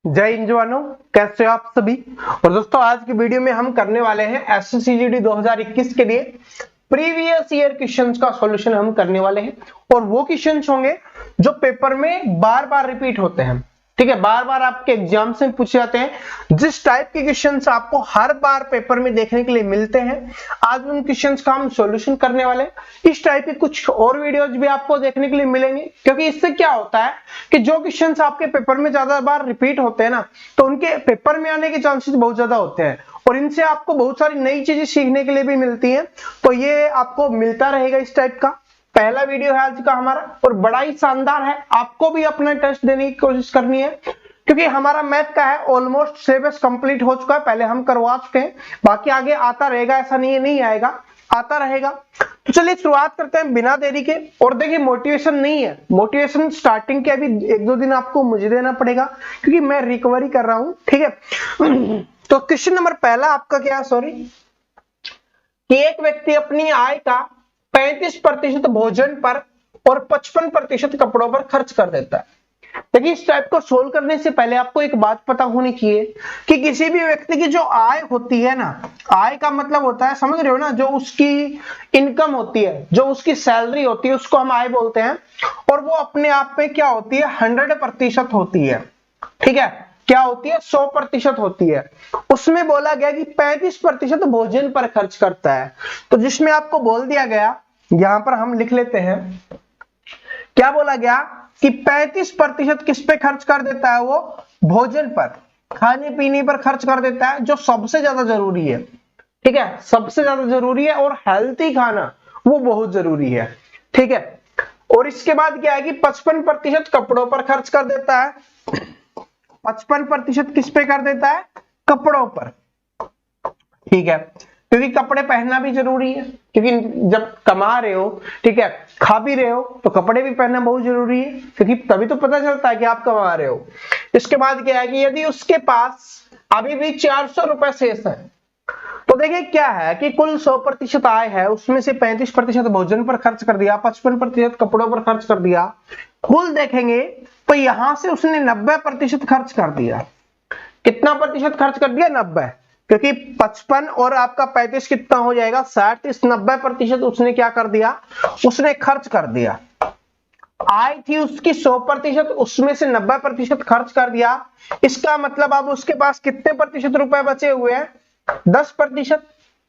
जय हिंद जवानों, कैसे हो आप सभी। और दोस्तों आज की वीडियो में हम करने वाले हैं एसएससी 2021 के लिए प्रीवियस ईयर क्वेश्चंस का सॉल्यूशन हम करने वाले हैं। और वो क्वेश्चंस होंगे जो पेपर में बार बार रिपीट होते हैं, ठीक है, बार बार आपके एग्जाम से पूछे जाते हैं। जिस टाइप के क्वेश्चंस आपको हर बार पेपर में देखने के लिए मिलते हैं, आज उन क्वेश्चंस का हम सॉल्यूशन करने वाले हैं। इस टाइप के कुछ और वीडियोस भी आपको देखने के लिए मिलेंगे, क्योंकि इससे क्या होता है कि जो क्वेश्चंस आपके पेपर में ज्यादा बार रिपीट होते हैं ना, तो उनके पेपर में आने के चांसेस बहुत ज्यादा होते हैं और इनसे आपको बहुत सारी नई चीजें सीखने के लिए भी मिलती हैं। तो ये आपको मिलता रहेगा इस टाइप का। पहला वीडियो है आज का हमारा और बड़ा ही शानदार है। आपको भी अपना टेस्ट देने की कोशिश करनी है, क्योंकि हमारा मैथ का है ऑलमोस्ट सिलेबस कंप्लीट हो चुका है, पहले हम करवा चुके हैं, बाकी आगे आता रहेगा, ऐसा नहीं है नहीं आएगा, आता रहेगा। तो चलिए शुरुआत करते हैं बिना देरी के। और देखिए मोटिवेशन नहीं है, मोटिवेशन स्टार्टिंग के अभी 1-2 दिन आपको मुझे देना पड़ेगा, क्योंकि मैं रिकवरी कर रहा हूं, ठीक है। तो क्वेश्चन नंबर पहला आपका क्या, सॉरी, कि एक व्यक्ति अपनी आय का 35% भोजन पर और 55% कपड़ों पर खर्च कर देता है। देखिए इस टाइप को सोल्व करने से पहले आपको एक बात पता होनी चाहिए कि किसी भी व्यक्ति की जो आय होती है ना, आय का मतलब होता है, समझ रहे हो ना, जो उसकी इनकम होती है, जो उसकी सैलरी होती है, उसको हम आय बोलते हैं। और वो अपने आप में क्या होती है, 100% होती है, ठीक है। क्या होती है, 100% होती है। उसमें बोला गया कि 35% भोजन पर खर्च करता है। तो जिसमें आपको बोल दिया गया, यहां पर हम लिख लेते हैं, क्या बोला गया कि 35% किस पे खर्च कर देता है, वो भोजन पर, खाने पीने पर खर्च कर देता है, जो सबसे ज्यादा जरूरी है, ठीक है, सबसे ज्यादा जरूरी है। और हेल्थी खाना वो बहुत जरूरी है, ठीक है। और इसके बाद क्या है कि 55% कपड़ों पर खर्च कर देता है। 55% किस पे कर देता है, कपड़ों पर, ठीक है, क्योंकि कपड़े पहनना भी जरूरी है, क्योंकि जब कमा रहे हो, ठीक है, खा भी रहे हो, तो कपड़े भी पहनना बहुत जरूरी है, क्योंकि तभी तो पता चलता है कि आप कमा रहे हो। इसके बाद क्या है कि यदि उसके पास अभी भी 400 रुपए शेष है, तो देखिए क्या है कि कुल 100% आय है, उसमें से 35% भोजन पर खर्च कर दिया, 55% कपड़ों पर खर्च कर दिया, कुल देखेंगे तो यहां से उसने 90% खर्च कर दिया। कितना प्रतिशत खर्च कर दिया, 90, क्योंकि 55 और आपका 35 कितना हो जाएगा, 60। इस 90% उसने क्या कर दिया, उसने खर्च कर दिया। आय थी उसकी 100%, उसमें से 90% खर्च कर दिया। इसका मतलब अब उसके पास कितने प्रतिशत रुपए बचे हुए हैं, 10%।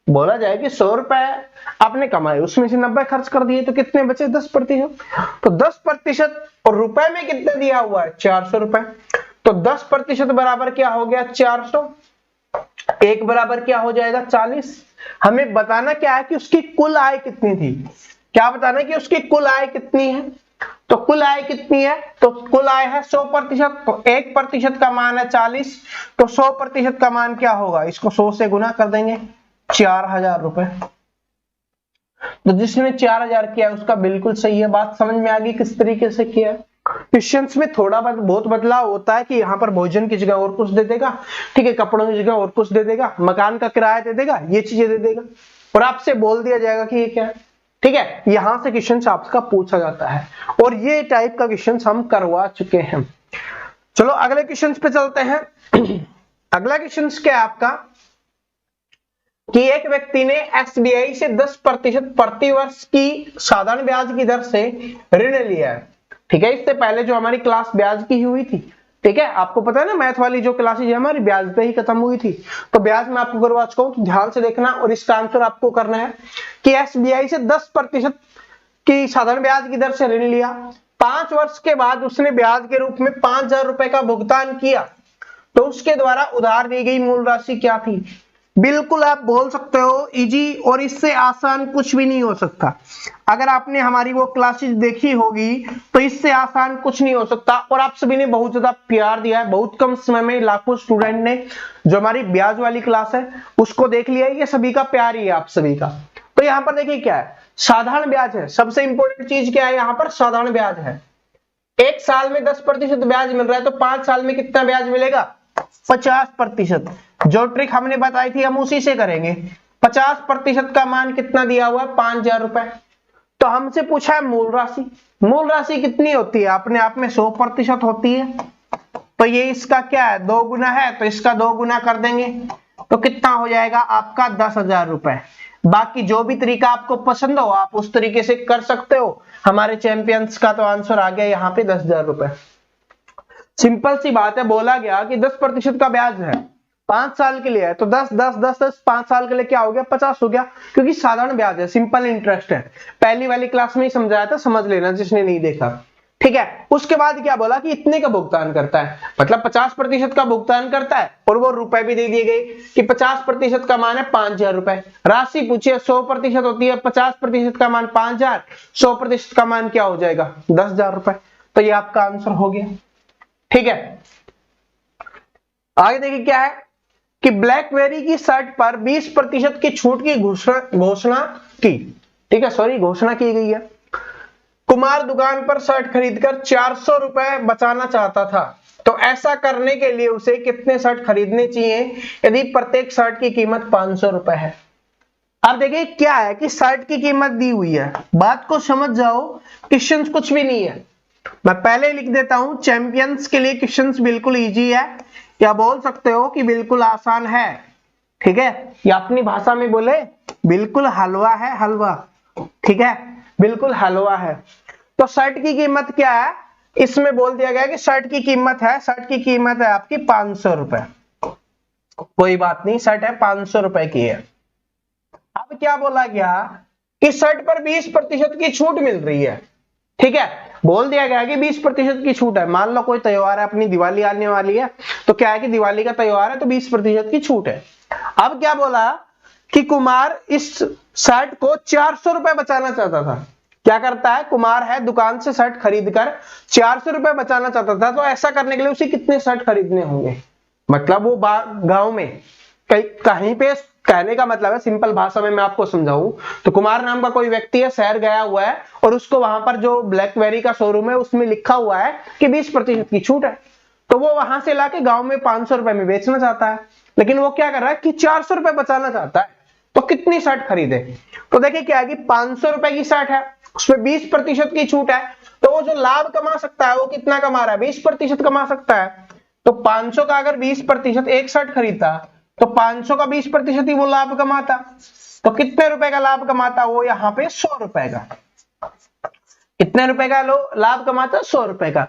बोला जाए कि 100 रुपए आपने कमाए, उसमें से 90 खर्च कर दिए, तो कितने बचे, 10%। तो 10% और रुपए में कितने दिया हुआ है, 400 रुपए। तो 10% बराबर क्या हो गया, 400। एक बराबर क्या हो जाएगा, 40। हमें बताना क्या है कि उसकी कुल आय कितनी थी, क्या बताना कि उसकी कुल आय कितनी है। तो कुल आय कितनी है, तो कुल आय है 100%, तो 1% का मान है 40, तो 100% का मान क्या होगा, इसको 100 से गुना कर देंगे, 4000 रुपए। तो जिसने 4000 किया उसका बिल्कुल सही है। बात समझ में आ गई किस तरीके से किया है। क्वेश्चंस में थोड़ा बहुत बदलाव होता है कि यहाँ पर भोजन की जगह और कुछ दे देगा, ठीक है, कपड़ों की जगह और कुछ दे देगा, मकान का किराया दे देगा, ये चीजें दे देगा, और आपसे बोल दिया जाएगा कि ये क्या है, ठीक है। यहां से क्वेश्चन आपका पूछा जाता है और ये टाइप का क्वेश्चन हम करवा चुके हैं। चलो अगले क्वेश्चन पे चलते हैं। अगला क्वेश्चन क्या है आपका, कि एक व्यक्ति ने एसबीआई से 10% प्रति वर्ष की साधारण ब्याज की दर से ऋण लिया है, ठीक है। इससे पहले जो हमारी क्लास ब्याज की हुई थी, ठीक है, आपको पता है ना, मैथ वाली जो क्लासेज हमारी ब्याज पे ही खत्म हुई थी, तो ब्याज में आपको करवा चुका हूं, तो ध्यान से देखना। और इसका आंसर आपको करना है कि एसबीआई से 10% की साधारण ब्याज की दर से ऋण लिया, 5 वर्ष के बाद उसने ब्याज के रूप में 5000 रुपए का भुगतान किया, तो उसके द्वारा उधार दी गई मूल राशि क्या थी। बिल्कुल आप बोल सकते हो इजी, और इससे आसान कुछ भी नहीं हो सकता। अगर आपने हमारी वो क्लासेस देखी होगी तो इससे आसान कुछ नहीं हो सकता। और आप सभी ने बहुत ज्यादा प्यार दिया है, बहुत कम समय में लाखों स्टूडेंट ने जो हमारी ब्याज वाली क्लास है उसको देख लिया है, ये सभी का प्यार ही है आप सभी का। तो यहाँ पर देखिए क्या है, साधारण ब्याज है, सबसे इंपॉर्टेंट चीज क्या है, यहाँ पर साधारण ब्याज है। एक साल में 10% ब्याज मिल रहा है, तो 5 साल में कितना ब्याज मिलेगा, 50%। जो ट्रिक हमने बताई थी हम उसी से करेंगे। 50% का मान कितना दिया हुआ है, 5000 रुपए। तो हमसे पूछा है मूल राशि, मूल राशि कितनी होती है, अपने आप में 100% होती है, तो ये इसका क्या है, 2 गुना है, तो इसका 2 गुना कर देंगे तो कितना हो जाएगा आपका 10,000 रुपए। बाकी जो भी तरीका आपको पसंद हो आप उस तरीके से कर सकते हो। हमारे चैंपियंस का तो आंसर आ गया यहाँ पे 10,000 रुपए। सिंपल सी बात है, बोला गया कि 10% का ब्याज है, 5 साल के लिए है, तो 10 10 10 10 5 साल के लिए क्या हो गया, 50 हो गया, क्योंकि साधारण ब्याज है, सिंपल इंटरेस्ट है। पहली वाली क्लास में ही समझाया था, समझ लेना जिसने नहीं देखा, ठीक है। उसके बाद क्या बोला कि इतने का भुगतान करता है, मतलब 50% का भुगतान करता है, और वो रुपए भी दे दिए गए कि 50% का मान है 5,000 रुपए। राशि पूछिए 100% होती है, 50% का मान 5,000, 100% का मान क्या हो जाएगा 10,000 रुपए। तो ये आपका आंसर हो गया, ठीक है। आगे देखिए क्या है कि ब्लैकबेरी की शर्ट पर 20% की छूट की घोषणा की, ठीक है, सॉरी घोषणा की गई है। कुमार दुकान पर शर्ट खरीदकर 400 रुपए बचाना चाहता था, तो ऐसा करने के लिए उसे कितने शर्ट खरीदने चाहिए यदि प्रत्येक शर्ट की कीमत 500 रुपए है। अब देखिए क्या है कि शर्ट की कीमत दी हुई है, बात को समझ जाओ, क्वेश्चंस कुछ भी नहीं है। मैं पहले लिख देता हूं, चैंपियंस के लिए क्वेश्चंस बिल्कुल इजी है, या बोल सकते हो कि बिल्कुल आसान है, ठीक है, या अपनी भाषा में बोले बिल्कुल हलवा है, हलवा, ठीक है, बिल्कुल हलवा है। तो शर्ट की कीमत क्या है, इसमें बोल दिया गया कि शर्ट की कीमत है आपकी 500 रुपए, कोई बात नहीं, शर्ट है 500 रुपए की है। अब क्या बोला गया कि शर्ट पर 20% की छूट मिल रही है, ठीक है, बोल दिया गया कि 20% की छूट है। मान लो कोई त्योहार है, अपनी दिवाली आने वाली है, तो क्या है कि दिवाली का त्योहार है तो 20% की छूट है। अब क्या बोला कि कुमार इस शर्ट को 400 रुपए बचाना चाहता था। क्या करता है, कुमार है, दुकान से शर्ट खरीद कर 400 रुपए बचाना चाहता था, तो ऐसा करने के लिए उसे कितने शर्ट खरीदने होंगे। मतलब वो गांव में कहीं पे, कहने का मतलब है सिंपल भाषा में मैं आपको समझाऊं तो कुमार नाम का कोई व्यक्ति है, शहर गया हुआ है, और उसको वहां पर जो ब्लैकबेरी का शोरूम है उसमें लिखा हुआ है कि 20% की छूट है, तो वो वहां से लाके गांव में 500 रुपए में बेचना चाहता है, लेकिन वो क्या कर रहा है कि 400 रुपए बचाना चाहता है, तो कितनी शर्ट खरीदे। तो देखिए क्या है कि 500 रुपए की शर्ट है, उसमें 20% की छूट है, तो वो जो लाभ कमा सकता है वो कितना कमा रहा है, 20% कमा सकता है। तो 500 का अगर 20%, एक शर्ट खरीदता तो 500 का 20% ही वो लाभ कमाता, तो कितने रुपए का लाभ कमाता, वो यहाँ पे 100 रुपए का, कितने रुपए का लाभ कमाता, 100 रुपए का।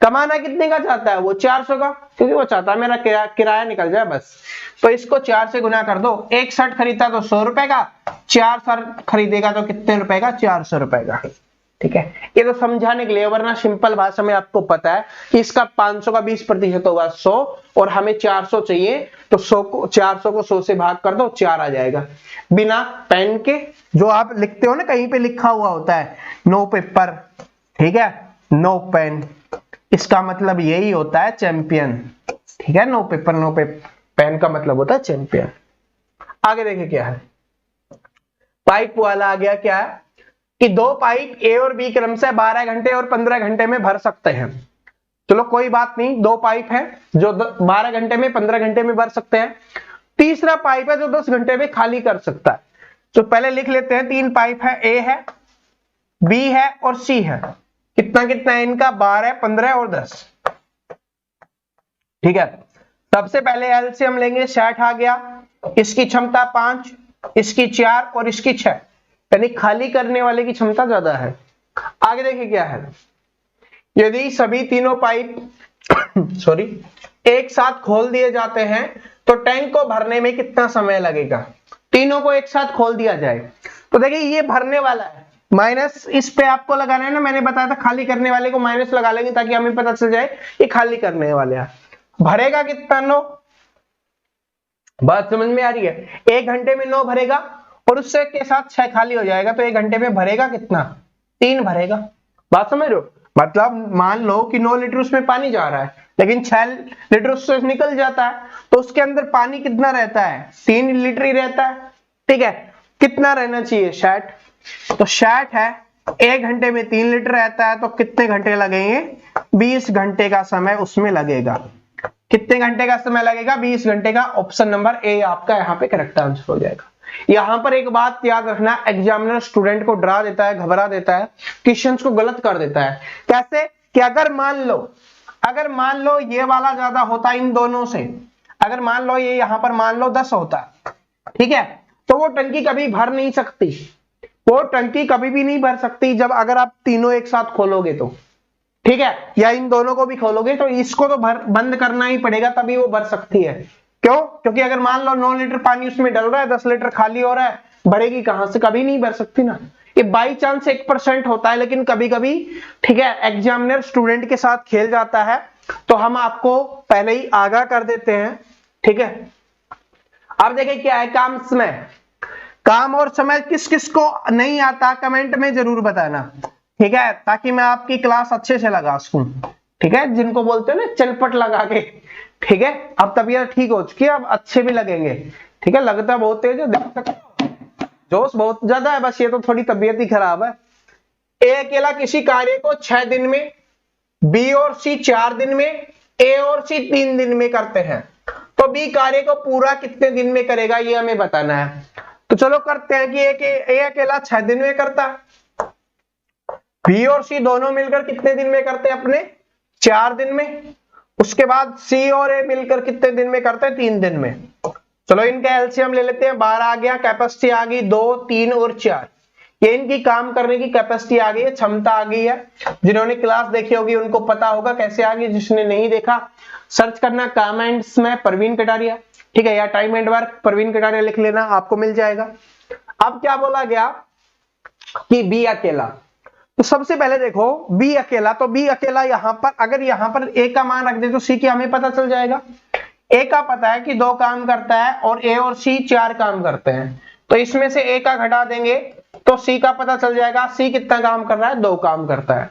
कमाना कितने का चाहता है वो, 400 का, क्योंकि वो चाहता है मेरा किराया निकल जाए बस। तो इसको 4 से गुना कर दो, एक शर्ट खरीदता तो 100 रुपए का, 4 शर्ट खरीदेगा तो कितने रुपए का, 400 रुपए का, ठीक है। ये तो समझाने के लिए, वरना सिंपल भाषा में आपको पता है कि इसका 500 का 20% होगा 100, और हमें 400 चाहिए, तो 400 को 100 से भाग कर दो, 4 आ जाएगा। बिना पेन के, जो आप लिखते हो ना, कहीं पे लिखा हुआ होता है नो पेपर, ठीक है, नो पेन, इसका मतलब यही होता है चैंपियन, ठीक है। नो पेपर नो पेन का मतलब होता है चैंपियन। आगे देखिए क्या है, पाइप वाला आ गया, क्या है कि 2 पाइप ए और बी क्रम से 12 घंटे और 15 घंटे में भर सकते हैं। चलो कोई बात नहीं, 2 पाइप है जो 12 घंटे में 15 घंटे में भर सकते हैं, तीसरा पाइप है जो 10 घंटे में खाली कर सकता है। तो पहले लिख लेते हैं, 3 पाइप है, ए है, बी है और सी है। कितना कितना है इनका, 12, 15 और 10, ठीक है। सबसे पहले एलसीएम लेंगे, 60 आ गया, इसकी क्षमता 5, इसकी 4 और इसकी 6, यानी खाली करने वाले की क्षमता ज्यादा है। आगे देखिए क्या है, यदि सभी तीनों पाइप सॉरी एक साथ खोल दिए जाते हैं तो टैंक को भरने में कितना समय लगेगा। तीनों को एक साथ खोल दिया जाए तो देखिए ये भरने वाला है, माइनस इस पे आपको लगाना है ना, मैंने बताया था खाली करने वाले को माइनस लगा लेंगे ताकि हमें पता चल जाए ये खाली करने वाले हैं। भरेगा कितना, 9, बात समझ में आ रही है, 1 घंटे में 9 भरेगा और उससे के साथ 6 खाली हो जाएगा, तो 1 घंटे में भरेगा कितना, 3 भरेगा। बात समझ रहे हो, मतलब मान लो कि 9 लीटर उसमें पानी जा रहा है, लेकिन 6 लीटर उससे निकल जाता है, तो उसके अंदर पानी कितना रहता है, 3 लीटर ही रहता है, ठीक है। कितना रहना चाहिए, 60, तो 60 है, 1 घंटे में 3 लीटर रहता है, तो कितने घंटे लगेंगे, 20 घंटे का समय उसमें लगेगा। कितने घंटे का समय लगेगा, 20 घंटे का। ऑप्शन नंबर ए आपका यहाँ पे करेक्ट आंसर हो जाएगा। यहां पर एक बात याद रखना, एग्जामिनर स्टूडेंट को डरा देता है, घबरा देता है, क्वेश्चंस को गलत कर देता है। कैसे कि अगर मान लो अगर मान लो ये वाला ज्यादा होता इन दोनों से, अगर मान लो ये यहां पर मान लो 10 होता, ठीक है, तो वो टंकी कभी भर नहीं सकती, वो टंकी कभी भी नहीं भर सकती जब अगर आप तीनों एक साथ खोलोगे तो, ठीक है, या इन दोनों को भी खोलोगे तो इसको तो बंद करना ही पड़ेगा तभी वो भर सकती है। क्यों? क्योंकि अगर मान लो 9 लीटर पानी उसमें डल रहा है, 10 लीटर खाली हो रहा है, भरेगी कहां से? कभी नहीं भर सकती ना। ये बाई चांस 1% होता है, लेकिन कभी कभी, ठीक है, एग्जामिनर स्टूडेंट के साथ खेल जाता है, तो हम आपको पहले ही आगाह कर देते हैं, ठीक है। अब देखिए क्या है काम समय, काम और समय किस किस को नहीं आता कमेंट में जरूर बताना, ठीक है, ताकि मैं आपकी क्लास अच्छे से लगा सकूं, ठीक है, जिनको बोलते हैं ना चलपट लगा के, ठीक है। अब तबीयत ठीक हो चुकी है, अब अच्छे भी लगेंगे, ठीक है, लगता बहुत तेज है, जोश बहुत ज्यादा है, बस ये तो थोड़ी तबीयत ही खराब है। ए अकेला किसी कार्य को 6 दिन में, बी और सी 4 दिन में, ए और सी 3 दिन में करते हैं, तो बी कार्य को पूरा कितने दिन में करेगा ये हमें बताना है। तो चलो करते हैं कि ए अकेला 6 दिन में करता है, बी और सी दोनों मिलकर कितने दिन में करते हैं अपने? 4 दिन में। उसके बाद सी और ए मिलकर कितने दिन में करते हैं? 3 दिन में। चलो इनका एलसीएम ले लेते हैं, 12 आ गया, कैपेसिटी आ गई 2, 3 और 4, ये इनकी काम करने की कैपेसिटी आ गई है, क्षमता आ गई है। जिन्होंने क्लास देखी होगी उनको पता होगा कैसे आ गई, जिसने नहीं देखा सर्च करना कमेंट्स में प्रवीण कटारिया, ठीक है, या time and work Praveen Kataria लिख लेना, आपको मिल जाएगा। अब क्या बोला गया कि बी अकेला, तो सबसे पहले देखो बी अकेला, तो बी अकेला यहां पर अगर यहां पर ए का मान रख दे तो सी की हमें पता चल जाएगा। ए का पता है कि 2 काम करता है और ए और सी 4 काम करते हैं, तो इसमें से ए का घटा देंगे तो सी का पता चल जाएगा, सी कितना काम कर रहा है? 2 काम करता है।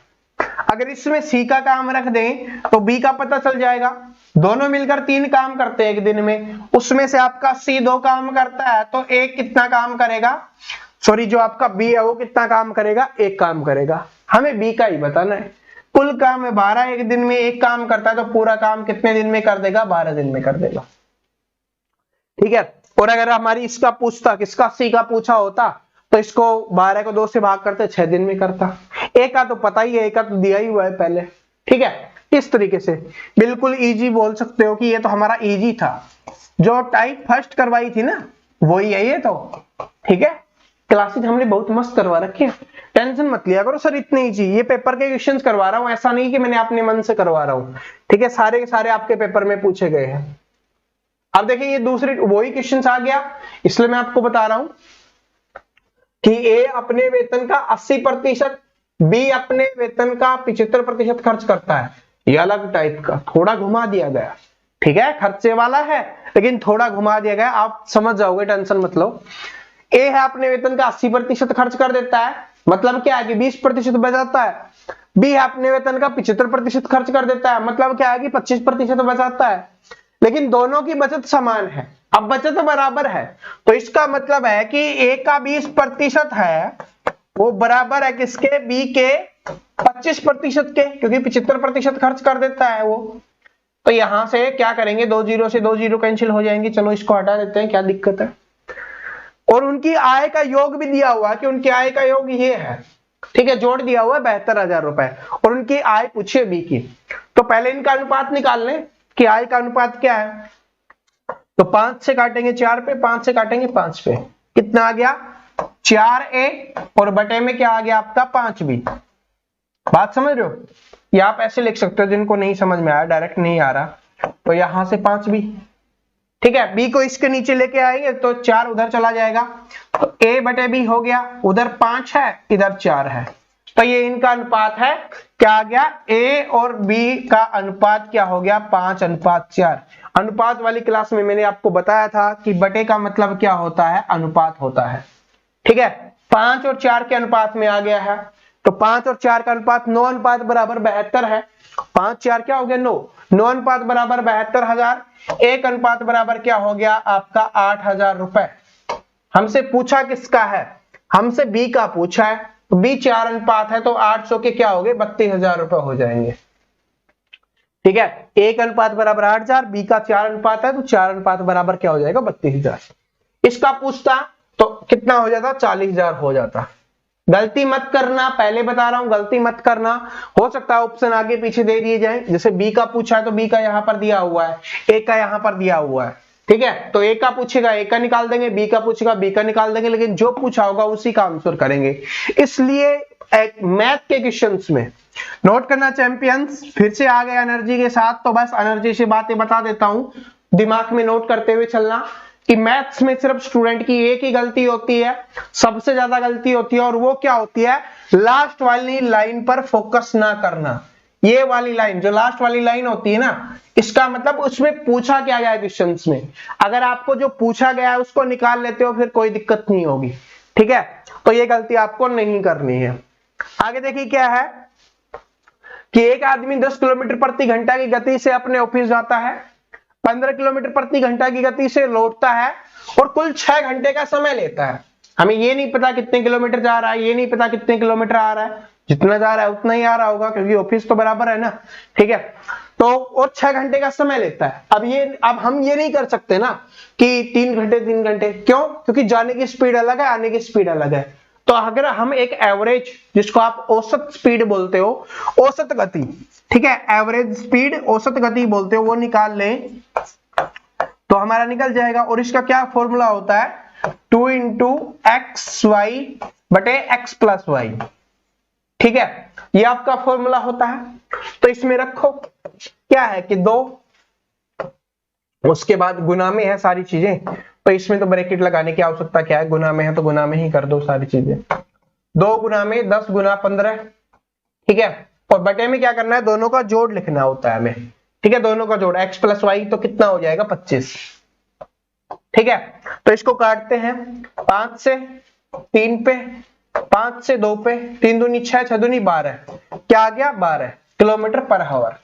अगर इसमें सी का काम रख दें तो बी का पता चल जाएगा, दोनों मिलकर 3 काम करते हैं एक दिन में, उसमें से आपका सी 2 काम करता है, तो ए कितना काम करेगा? सॉरी, जो आपका बी है वो कितना काम करेगा? 1 काम करेगा। हमें बी का ही बताना है। कुल काम है 12, एक दिन में 1 काम करता है, तो पूरा काम कितने दिन में कर देगा? 12 दिन में कर देगा, ठीक है। और अगर हमारी इसका पूछता, किसका? सी का पूछा होता, तो इसको 12 को 2 से भाग करते 6 दिन में करता। ए का तो पता ही है, ए का तो दिया ही हुआ है पहले, ठीक है। इस तरीके से बिल्कुल इजी बोल सकते हो कि ये तो हमारा इजी था, जो टाइप फर्स्ट करवाई थी ना वही है ये तो, ठीक है। क्लासेस हमने बहुत मस्त करवा रखे हैं, टेंशन मत लिया करो सर इतने इजी, ये पेपर के क्वेश्चंस करवा रहा हूं, ऐसा नहीं कि मैंने अपने मन से करवा रहा हूं, ठीक है, सारे के सारे आपके पेपर में पूछे गए हैं। अब देखिए ये दूसरी वही क्वेश्चंस आ गया, इसलिए मैं आपको बता रहा हूं कि ए अपने वेतन का 80%, बी अपने वेतन का 75% खर्च करता है। ये अलग टाइप का थोड़ा घुमा दिया गया, ठीक है, खर्चे वाला है लेकिन थोड़ा घुमा दिया गया, आप समझ जाओगे, टेंशन मत लो। ए है अपने वेतन का 80% खर्च कर देता है, मतलब क्या है कि 20% बचाता है। बी है अपने वेतन का 75% खर्च कर देता है, मतलब क्या है कि 25% बचाता है, लेकिन दोनों की बचत समान है। अब बचत बराबर है तो इसका मतलब है कि ए का 20% है वो बराबर है किसके? बी के 25% के, क्योंकि 75% खर्च कर देता है वो। तो यहां से क्या करेंगे? 2 जीरो से 2 जीरो कैंसिल हो जाएंगे, चलो इसको हटा देते हैं, क्या दिक्कत है। और उनकी आय का योग भी दिया हुआ है कि उनकी आय का योग ये है, ठीक है, जोड़ दिया हुआ है 72,000 रुपए, और उनकी आय पूछिए बी की। तो पहले इनका अनुपात निकाल लें कि आय का अनुपात क्या है। तो 5 से काटेंगे 4 पे, 5 से काटेंगे 5 पे, कितना आ गया? 4a, और बटे में क्या आ गया आपका? 5b। बात समझ रहे हो? या आप ऐसे लिख सकते हो, जिनको नहीं समझ में आया, डायरेक्ट नहीं आ रहा, तो यहां से 5b, ठीक है। b को इसके नीचे लेके आएंगे तो 4 उधर चला जाएगा, तो a बटे b हो गया, उधर 5 है इधर 4 है, तो ये इनका अनुपात है, क्या आ गया? a और b का अनुपात क्या हो गया? 5:4। अनुपात वाली क्लास में मैंने आपको बताया था कि बटे का मतलब क्या होता है? अनुपात होता है, ठीक है। 5 और 4 के अनुपात में आ गया है, तो 5 और 4 का अनुपात 9 अनुपात बराबर 72 है। 5 4 क्या हो गया? 9, 9 अनुपात बराबर 72,000, 1 अनुपात बराबर क्या हो गया आपका? 8,000 रुपए। हमसे पूछा किसका है? हमसे बी का पूछा है, तो बी 4 अनुपात है, तो 800 के क्या हो गए? 32,000 रुपए हो जाएंगे, ठीक है। 1 अनुपात बराबर 8,000, बी का 4 अनुपात है, तो 4 अनुपात बराबर क्या हो जाएगा? 32,000। इसका पूछता तो कितना हो जाता? 40,000 हो जाता, गलती मत करना, पहले बता रहा हूं, गलती मत करना। हो सकता है ऑप्शन आगे पीछे दे दिए जाए, जैसे बी का पूछा है तो बी का यहां पर दिया हुआ है, ए का यहां पर दिया हुआ है, ठीक है, तो ए का पूछेगा ए का निकाल देंगे, बी का पूछेगा बी का निकाल देंगे, लेकिन जो पूछा होगा उसी का आंसर करेंगे। इसलिए मैथ के क्वेश्चंस में नोट करना चैंपियंस। फिर से आ गए एनर्जी के साथ, तो बस एनर्जी से बातें बता देता हूं, दिमाग में नोट करते हुए चलना कि मैथ्स में सिर्फ स्टूडेंट की एक ही गलती होती है, सबसे ज्यादा गलती होती है, और वो क्या होती है, लास्ट वाली लाइन पर फोकस ना करना। ये वाली लाइन, जो लास्ट वाली लाइन होती है ना, इसका मतलब उसमें पूछा क्या गया है क्वेश्चंस में, अगर आपको जो पूछा गया है उसको निकाल लेते हो फिर कोई दिक्कत नहीं होगी, ठीक है, तो ये गलती आपको नहीं करनी है। आगे देखिए क्या है कि एक आदमी 10 किलोमीटर प्रति घंटा की गति से अपने ऑफिस जाता है, 15 किलोमीटर प्रति घंटा की गति से लौटता है और कुल 6 घंटे का समय लेता है। हमें ये नहीं पता कितने किलोमीटर जा रहा है, ये नहीं पता कितने किलोमीटर आ रहा है, जितना जा रहा है उतना ही आ रहा होगा क्योंकि ऑफिस तो बराबर है ना, ठीक है, तो और 6 घंटे का समय लेता है। अब हम ये नहीं कर सकते ना कि 3 घंटे 3 घंटे, क्यों, क्योंकि जाने की स्पीड अलग है, आने की स्पीड अलग है। तो अगर हम एक एवरेज, जिसको आप औसत स्पीड बोलते हो, औसत गति, ठीक है, एवरेज स्पीड औसत गति बोलते हो, वो निकाल लें तो हमारा निकल जाएगा। और इसका क्या फॉर्मूला होता है, 2 इंटू एक्स वाई बटे एक्स प्लस वाई, ठीक है, ये आपका फॉर्मूला होता है। तो इसमें रखो क्या है कि 2, उसके बाद गुना में है सारी चीजें, तो इसमें तो ब्रैकेट लगाने की आवश्यकता क्या है, गुना में है तो गुना में ही कर दो सारी चीजें, 2 गुना में 10 गुना 15, ठीक है, और बटे में क्या करना है, दोनों का जोड़ लिखना होता है हमें, ठीक है, दोनों का जोड़ एक्स प्लस वाई, तो कितना हो जाएगा 25, ठीक है। तो इसको काटते हैं 5 से 3 पे, 5 से 2 पे, 3 दूनी 6, 6 दूनी 12, क्या आ गया 12 किलोमीटर पर आवर।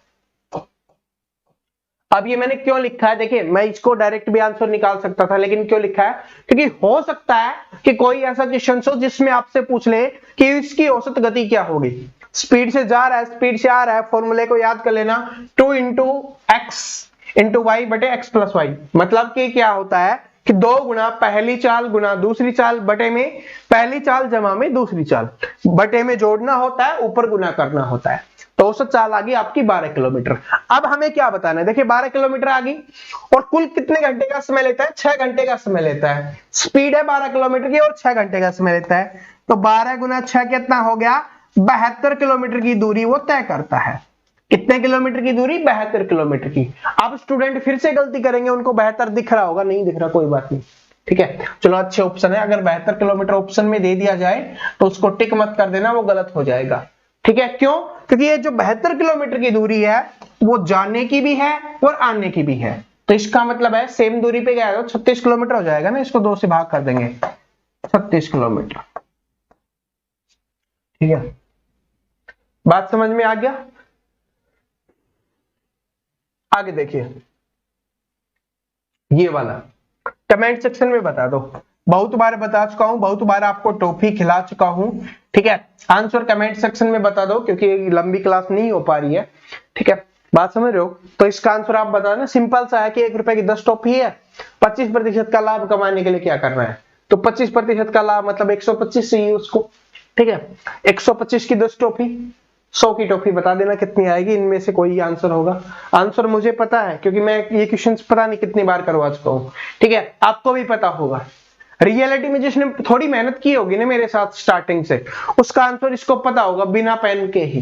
अब ये मैंने क्यों लिखा है, देखिए मैं इसको डायरेक्ट भी आंसर निकाल सकता था, लेकिन क्यों लिखा है, क्योंकि हो सकता है कि कोई ऐसा क्वेश्चन हो जिसमें आपसे पूछ ले कि इसकी औसत गति क्या होगी, स्पीड से जा रहा है, स्पीड से आ रहा है, फॉर्मूले को याद कर लेना, 2 इंटू एक्स इंटू वाई बटे एक्स प्लस वाई, मतलब कि क्या होता है कि 2 गुना पहली चाल गुना दूसरी चाल बटे में पहली चाल जमा में दूसरी चाल, बटे में जोड़ना होता है, ऊपर गुना करना होता है। तो औसत चाल आ गई आपकी 12 किलोमीटर। अब हमें क्या बताना है, देखिए 12 किलोमीटर आ गई और कुल कितने घंटे का समय लेता है, 6 घंटे का समय लेता है, स्पीड है 12 किलोमीटर की और 6 घंटे का समय लेता है, तो 12 गुना 6 कितना हो गया, 72 किलोमीटर की दूरी वो तय करता है। कितने किलोमीटर की दूरी, 72 किलोमीटर की। अब स्टूडेंट फिर से गलती करेंगे, उनको 72 दिख रहा होगा, नहीं दिख रहा कोई बात नहीं, ठीक है, चलो अच्छे ऑप्शन है, अगर 72 किलोमीटर ऑप्शन में दे दिया जाए तो उसको टिक मत कर देना, वो गलत हो जाएगा, ठीक है, क्यों, क्योंकि ये जो 72 किलोमीटर की दूरी है वो जाने की भी है और आने की भी है, तो इसका मतलब है सेम दूरी पे गया तो 36 किलोमीटर हो जाएगा ना, इसको 2 से भाग कर देंगे, 36 किलोमीटर, ठीक है, बात समझ में आ गया। आगे देखिए ये वाला, कमेंट सेक्शन में बता दो, बहुत बार बता चुका हूं, बहुत बार आपको टॉफी खिला चुका हूं, ठीक है, आंसर कमेंट सेक्शन में बता दो क्योंकि लंबी क्लास नहीं हो पा रही है, ठीक है, बात समझ रहे हो। तो इसका आंसर आप बताना, सिंपल सा है कि 1 रुपए की 10 टॉफी है, 25% का लाभ कमाने के लिए क्या करना है, तो 25% का लाभ मतलब 125 चाहिए उसको, ठीक है, 125 की 10 टॉफी, 100 की टॉफी, बता देना कितनी आएगी, इनमें से कोई आंसर होगा। आंसर मुझे पता है क्योंकि मैं ये क्वेश्चन पता नहीं कितनी बार करवा चुका हूं, ठीक है, आपको भी पता होगा, रियलिटी में जिसने थोड़ी मेहनत की होगी ना मेरे साथ स्टार्टिंग से, उसका आंसर इसको पता होगा, बिना पेन के ही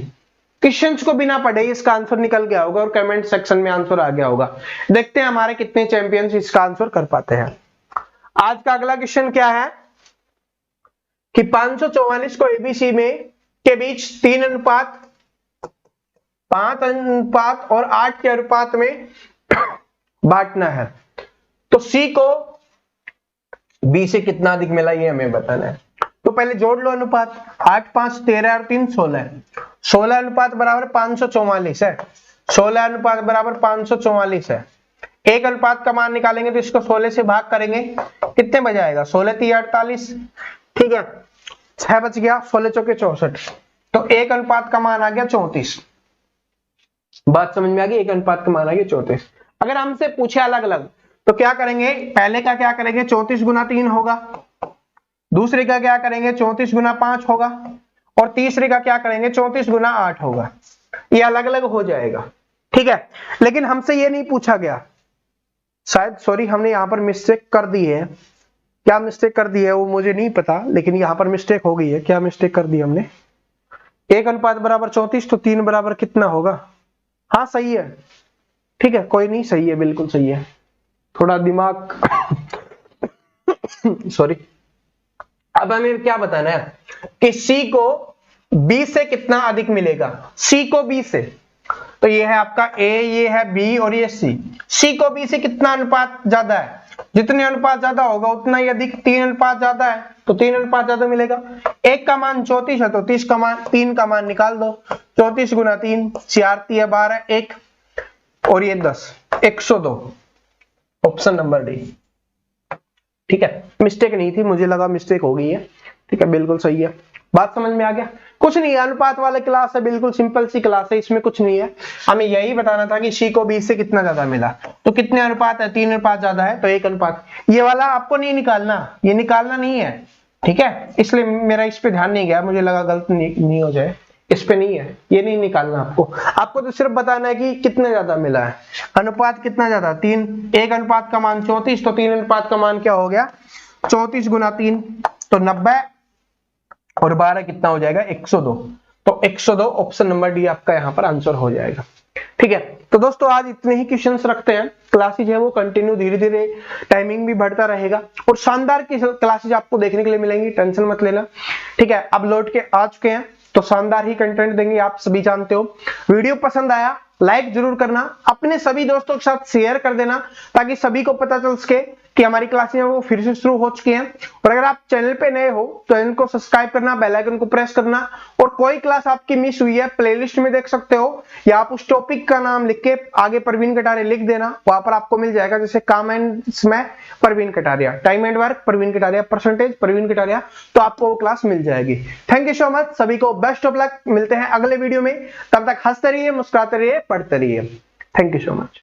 क्वेश्चंस को बिना पढ़े इसका आंसर निकल गया होगा और कमेंट सेक्शन में आंसर आ गया होगा। देखते हैं हमारे कितने चैंपियंस इसका आंसर कर पाते हैं। आज का अगला क्वेश्चन क्या है कि 544 को एबीसी में के बीच 3 अनुपात 5 अनुपात और 8 के अनुपात में बांटना है, तो सी को बी से कितना अधिक मिला ये हमें बताना है। तो पहले जोड़ लो अनुपात, 8 5 13 और 3 16, 16 अनुपात बराबर 544 है, 16 अनुपात बराबर 544 है। एक अनुपात का मान निकालेंगे तो इसको 16 से भाग करेंगे, कितने बच जाएगा, 16 3 48, ठीक है, 6 बच गया, 16 चौके 64, तो एक अनुपात का मान आ गया 34। बात समझ में आ गई, एक अनुपात का मान आ गया 34। अगर हमसे पूछे अलग अलग तो क्या करेंगे, पहले का क्या करेंगे, 34 गुना 3 होगा, दूसरे का क्या करेंगे 34 गुना 5 होगा, और तीसरे का क्या करेंगे 34 गुना 8 होगा। ये अलग अलग हो जाएगा, ठीक है। लेकिन हमसे ये नहीं पूछा गया, शायद सॉरी हमने यहाँ पर मिस्टेक कर दी है। क्या मिस्टेक कर दी है वो मुझे नहीं पता, लेकिन यहाँ पर मिस्टेक हो गई है। क्या मिस्टेक कर दी हमने? 1:34, तो 3 बराबर कितना होगा? हाँ सही है, ठीक है, कोई नहीं, सही है, बिल्कुल सही है। थोड़ा दिमाग सॉरी। अब हमें क्या बताना है कि C को B से कितना अधिक मिलेगा। C को B से, तो ये है आपका A, ये है B और ये C को B से कितना अनुपात ज्यादा है? जितने अनुपात ज्यादा होगा उतना ही अधिक। 3 अनुपात ज्यादा है तो 3 अनुपात ज्यादा मिलेगा। 1 का मान 34 है तो 3 का मान निकाल दो। 34 गुना 3, 4 3 12, 1 और ये 10, 102। ऑप्शन नंबर डी, ठीक है। मिस्टेक नहीं थी, मुझे लगा मिस्टेक हो गई है, ठीक है, बिल्कुल सही है। बात समझ में आ गया? कुछ नहीं है, अनुपात वाले क्लास है, बिल्कुल सिंपल सी क्लास है, इसमें कुछ नहीं है। हमें यही बताना था कि C को B से कितना ज्यादा मिला। तो कितने अनुपात है? 3 अनुपात ज्यादा है तो 1 अनुपात। ये वाला आपको नहीं निकालना, ये निकालना नहीं है, ठीक है, इसलिए मेरा इस पे ध्यान नहीं गया, मुझे लगा गलत नहीं हो जाए, इस पे नहीं है, ये नहीं निकालना आपको। आपको तो सिर्फ बताना है कि कितने ज्यादा मिला है, अनुपात कितना ज्यादा। 3, 1 अनुपात का मान 34, तो 3 अनुपात का मान क्या हो गया 34 गुना 3 तो 90, और 12 कितना हो जाएगा 102। तो 102 ऑप्शन नंबर डी आपका यहाँ पर आंसर हो जाएगा, ठीक है। तो दोस्तों आज इतने ही क्वेश्चंस रखते हैं। क्लासेज है वो कंटिन्यू, धीरे धीरे टाइमिंग भी बढ़ता रहेगा और शानदार की क्लासेज आपको देखने के लिए मिलेंगी, टेंशन मत लेना, ठीक है। अब लौट के आ चुके हैं तो शानदार ही कंटेंट देंगे, आप सभी जानते हो। वीडियो पसंद आया लाइक जरूर करना, अपने सभी दोस्तों के साथ शेयर कर देना ताकि सभी को पता चल सके कि हमारी क्लासें वो फिर से शुरू हो चुकी हैं। और अगर आप चैनल पे नए हो तो चैनल को सब्सक्राइब करना, बेल आइकन को प्रेस करना, और कोई क्लास आपकी मिस हुई है प्लेलिस्ट में देख सकते हो, या आप उस टॉपिक का नाम लिख के आगे परवीन कटारिया लिख देना, वहां पर आपको मिल जाएगा। जैसे कमेंट्स में Parveen Kataria, time and work Parveen Kataria, percentage Parveen Kataria, तो आपको वो क्लास मिल जाएगी। थैंक यू सो मच, सभी को बेस्ट ऑफ लक। मिलते हैं अगले वीडियो में, तब तक हंसते रहिए, मुस्कुराते रहिए, पढ़ते रहिए। Thank you so much.